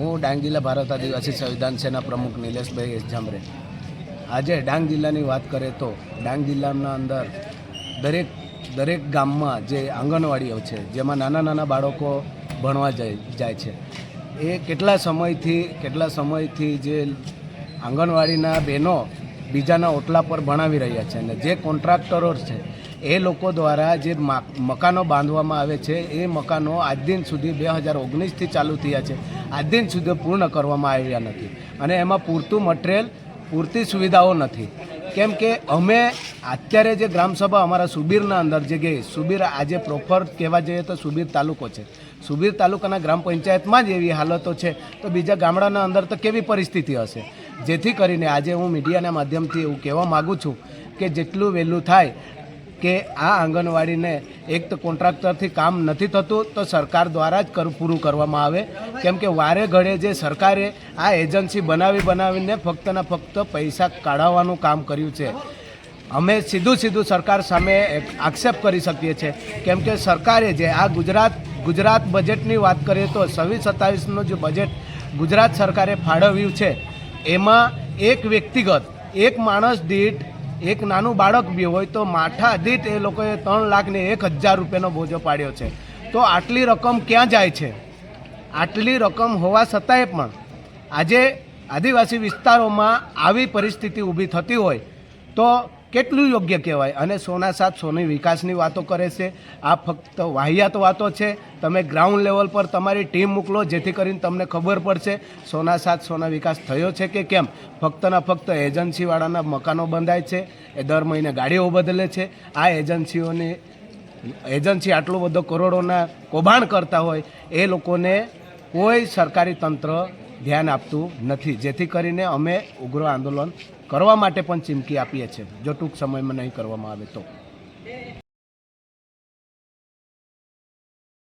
હું ડાંગ જિલ્લા ભારત આદિવાસી સંવિધાન સેના પ્રમુખ નિલેશભાઈ એસ જામરે. આજે ડાંગ જિલ્લાની વાત કરીએ તો ડાંગ જિલ્લાના અંદર દરેક ગામમાં જે આંગણવાડીઓ છે, જેમાં નાના નાના બાળકો ભણવા જાય છે, એ કેટલા સમયથી જે આંગણવાડીના બહેનો બીજાના ઓટલા પર ભણાવી રહ્યા છે અને જે કોન્ટ્રાક્ટરો છે એ લોકો દ્વારા જે મકાનો બાંધવામાં આવે છે એ મકાનો આજ દિન સુધી 2019થી ચાલુ થયા છે, આજ દિન સુધી પૂર્ણ કરવામાં આવ્યા નથી અને એમાં પૂરતું મટીરિયલ, પૂરતી સુવિધાઓ નથી. કેમ કે અમે અત્યારે જે ગ્રામસભા અમારા સુબીરના અંદર જે ગઈ, સુબીર આજે પ્રોપર કહેવા જઈએ તો સુબીર તાલુકો છે, સુબીર તાલુકાના ગ્રામ પંચાયતમાં જ એવી હાલતો છે તો બીજા ગામડાના અંદર તો કેવી પરિસ્થિતિ હશે. જેથી કરીને આજે હું મીડિયાના માધ્યમથી એવું કહેવા માગું છું કે જેટલું વહેલું થાય કે આ આંગણવાડીને એક તો કોન્ટ્રાક્ટરથી કામ નથી થતું તો સરકાર દ્વારા જ પૂરું કરવામાં આવે. કેમ કે વારે ઘડે જે સરકારે આ એજન્સી બનાવીને ફક્ત પૈસા કાઢવાનું કામ કર્યું છે. અમે સીધું સરકાર સામે આક્ષેપ કરી શકીએ છીએ. કેમ કે સરકારે જે આ ગુજરાત બજેટની વાત કરીએ તો 26-27નું જે બજેટ ગુજરાત સરકારે ફાળવ્યું છે એમાં એક વ્યક્તિગત, એક માણસ દીઠ, એક નાનું બાળક બી હોય તો માથા દીઠ એ લોકોએ 3,01,000 રૂપિયાનો બોજો પાડ્યો છે. તો આટલી રકમ ક્યાં જાય છે? આટલી રકમ હોવા છતાંય પણ આજે આદિવાસી વિસ્તારોમાં આવી પરિસ્થિતિ ઊભી થતી હોય તો કેટલું યોગ્ય કહેવાય. અને સોના સાથ સોની વિકાસની વાતો કરે છે. આ ફક્ત વાહિયાત વાતો છે. તમે ગ્રાઉન્ડ લેવલ પર તમારી ટીમ મોકલો જેથી કરીને તમને ખબર પડશે સોના સાથ સોના વિકાસ થયો છે કે કેમ. ફક્ત એજન્સીવાળાના મકાનો બંધાય છે, એ દર મહિને ગાડીઓ બદલે છે. આ એજન્સી આટલું બધો કરોડોના કૌભાંડ કરતા હોય એ લોકોને કોઈ સરકારી તંત્ર ધ્યાન આપતું નથી. જેથી કરીને અમે ઉગ્ર આંદોલન કરવા માટે પણ ચીમકી આપીએ છીએ જો ટૂંક સમયમાં નહીં કરવામાં આવે તો.